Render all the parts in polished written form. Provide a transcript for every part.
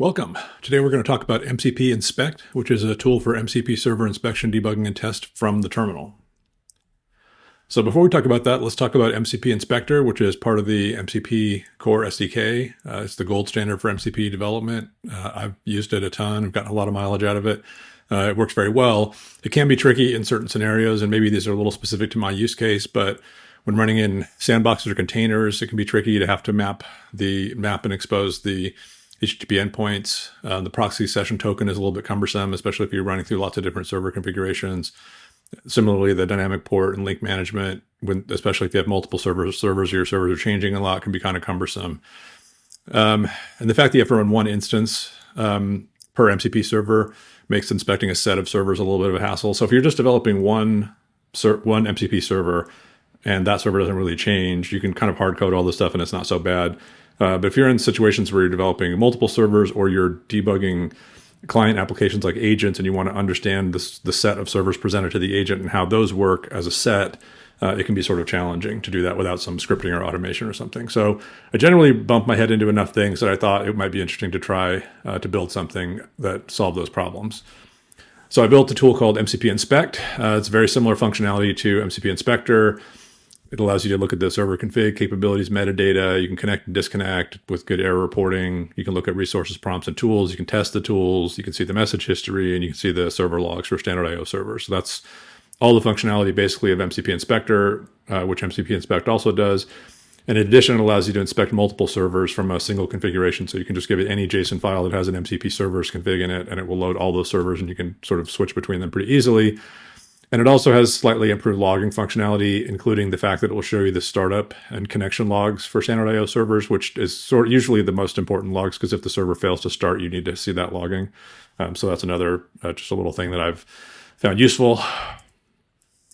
Welcome. Today we're going to talk about mcp-inspect, which is a tool for MCP server inspection, debugging, and test from the terminal. So before we talk about that, let's talk about MCP Inspector, which is part of the MCP Core SDK. It's the gold standard for MCP development. I've used it a ton. I've gotten a lot of mileage out of it. It works very well. It can be tricky in certain scenarios, and maybe these are a little specific to my use case, but when running in sandboxes or containers, it can be tricky to have to map and expose the HTTP endpoints. The proxy session token is a little bit cumbersome, especially if you're running through lots of different server configurations. Similarly, the dynamic port and link management, especially if you have multiple servers or your servers are changing a lot, can be kind of cumbersome. And the fact that you have to run one instance per MCP server makes inspecting a set of servers a little bit of a hassle. So if you're just developing one MCP server and that server doesn't really change, you can kind of hard code all this stuff and it's not so bad. But if you're in situations where you're developing multiple servers or you're debugging client applications like agents and you want to understand the set of servers presented to the agent and how those work as a set, it can be sort of challenging to do that without some scripting or automation or something. So I generally bump my head into enough things that I thought it might be interesting to try to build something that solved those problems. So I built a tool called mcp-inspect. It's very similar functionality to mcp-inspector. It allows you to look at the server config, capabilities, metadata. You can connect and disconnect with good error reporting. You can look at resources, prompts, and tools. You can test the tools. You can see the message history, and you can see the server logs for standard I/O servers. So that's all the functionality basically of mcp-inspector, which mcp-inspect also does. In addition, it allows you to inspect multiple servers from a single configuration. So you can just give it any JSON file that has an MCP servers config in it, and it will load all those servers, and you can sort of switch between them pretty easily. And it also has slightly improved logging functionality, including the fact that it will show you the startup and connection logs for standard I/O servers, which is usually the most important logs, because if the server fails to start, you need to see that logging. So that's another just a little thing that I've found useful.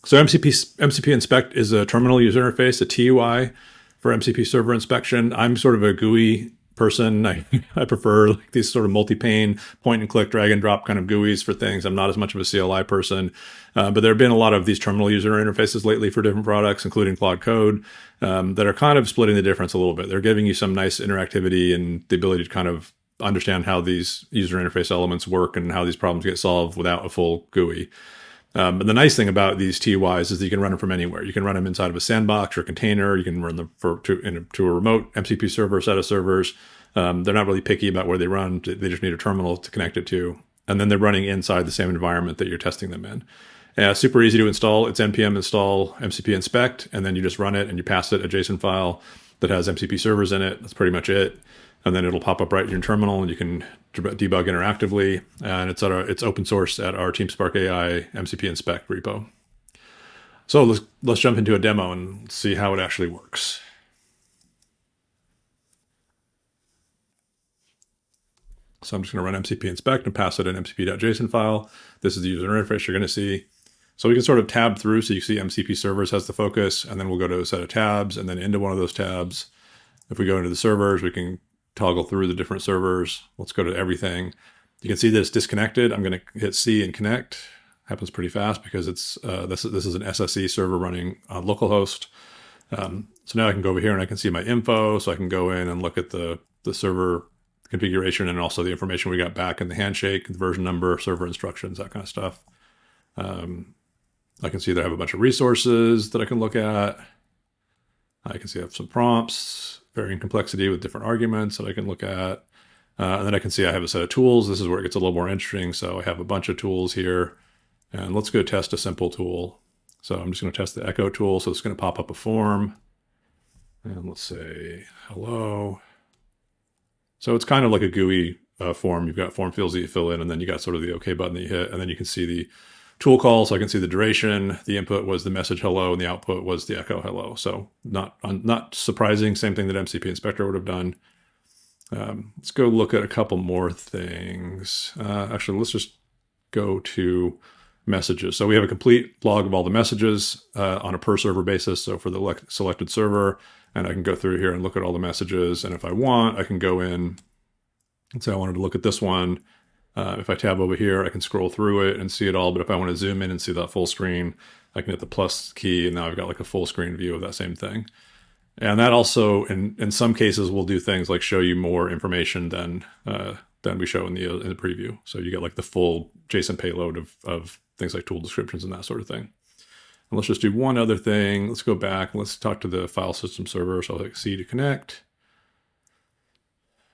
So mcp-inspect is a terminal user interface, a TUI for MCP server inspection. I'm sort of a GUI person. I prefer like these sort of multi-pane, point and click, drag and drop kind of GUIs for things. I'm not as much of a CLI person, but there have been a lot of these terminal user interfaces lately for different products, including Claude Code, that are kind of splitting the difference a little bit. They're giving you some nice interactivity and the ability to kind of understand how these user interface elements work and how these problems get solved without a full GUI. But the nice thing about these TUIs is that you can run them from anywhere. You can run them inside of a sandbox or container. You can run them to a remote MCP server set of servers. They're not really picky about where they run. They just need a terminal to connect it to. And then they're running inside the same environment that you're testing them in. Super easy to install. It's npm install mcp-inspect, and then you just run it and you pass it a JSON file that has MCP servers in it. That's pretty much it. And then it'll pop up right in your terminal, and you can debug interactively. And it's open source at our TeamSpark AI mcp-inspect repo. So let's jump into a demo and see how it actually works. So I'm just going to run mcp-inspect and pass it an mcp.json file. This is the user interface you're going to see. So we can sort of tab through. So you see MCP servers has the focus, and then we'll go to a set of tabs, and then into one of those tabs. If we go into the servers, we can toggle through the different servers. Let's go to everything. You can see that it's disconnected. I'm going to hit C and connect. Happens pretty fast because it's this is an SSE server running on localhost. So now I can go over here and I can see my info. So I can go in and look at the server configuration and also the information we got back in the handshake, the version number, server instructions, that kind of stuff. I can see that I have a bunch of resources that I can look at. I can see I have some prompts, varying complexity with different arguments that I can look at. And then I can see I have a set of tools. This is where it gets a little more interesting. So I have a bunch of tools here. And let's go test a simple tool. So I'm just going to test the echo tool. So it's going to pop up a form. And let's say hello. So it's kind of like a GUI form. You've got form fields that you fill in, and then you got sort of the OK button that you hit. And then you can see the tool call, so I can see the duration. The input was the message hello, and the output was the echo hello. So not surprising, same thing that mcp-inspector would have done. Let's go look at a couple more things. Actually, let's just go to messages. So we have a complete log of all the messages on a per server basis. So for the selected server, and I can go through here and look at all the messages. And if I want, I can go in and say I wanted to look at this one. If I tab over here, I can scroll through it and see it all. But if I want to zoom in and see that full screen, I can hit the plus key, and now I've got like a full screen view of that same thing. And that also, in some cases, will do things like show you more information than than we show in the preview. So you get like the full JSON payload of things like tool descriptions and that sort of thing. And let's just do one other thing. Let's go back and let's talk to the file system server. So I'll click C to connect.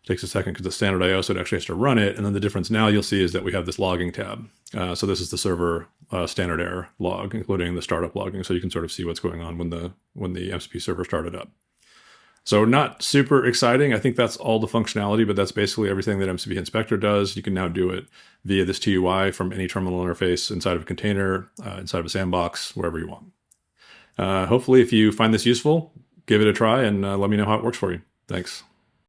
Takes a second because it's standard IO, so it actually has to run it. And then the difference now you'll see is that we have this logging tab. So this is the server standard error log, including the startup logging. So you can sort of see what's going on when the MCP server started up. So not super exciting. I think that's all the functionality, but that's basically everything that MCP Inspector does. You can now do it via this TUI from any terminal interface inside of a container, inside of a sandbox, wherever you want. Hopefully, if you find this useful, give it a try and let me know how it works for you. Thanks.